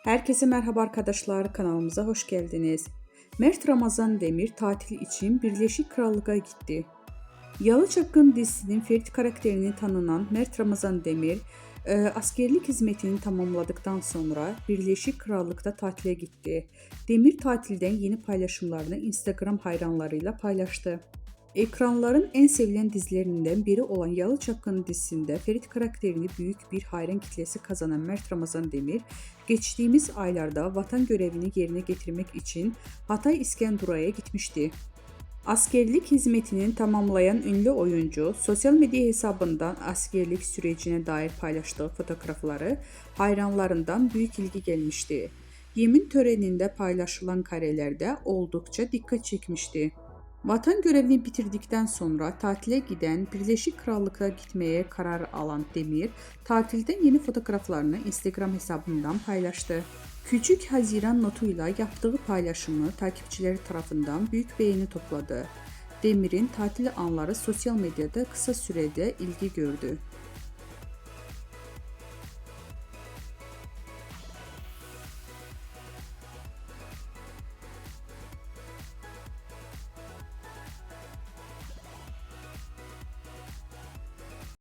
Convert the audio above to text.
Herkese merhaba arkadaşlar, kanalımıza hoş geldiniz. Mert Ramazan Demir tatil için Birleşik Krallık'a gitti. Yalı Çapkın dizisinin Ferit karakterini tanınan Mert Ramazan Demir, askerlik hizmetini tamamladıktan sonra Birleşik Krallık'ta tatile gitti. Demir tatilden yeni paylaşımlarını Instagram hayranlarıyla paylaştı. Ekranların en sevilen dizilerinden biri olan Yalı Çapkın dizisinde Ferit karakterini büyük bir hayran kitlesi kazanan Mert Ramazan Demir, geçtiğimiz aylarda vatan görevini yerine getirmek için Hatay İskenderun'a gitmişti. Askerlik hizmetini tamamlayan ünlü oyuncu, sosyal medya hesabından askerlik sürecine dair paylaştığı fotoğrafları hayranlarından büyük ilgi gelmişti. Yemin töreninde paylaşılan karelerde oldukça dikkat çekmişti. Vatan görevini bitirdikten sonra tatile giden Birleşik Krallık'a gitmeye karar alan Demir, tatilden yeni fotoğraflarını Instagram hesabından paylaştı. Küçük Haziran notuyla yaptığı paylaşımı takipçileri tarafından büyük beğeni topladı. Demir'in tatil anları sosyal medyada kısa sürede ilgi gördü.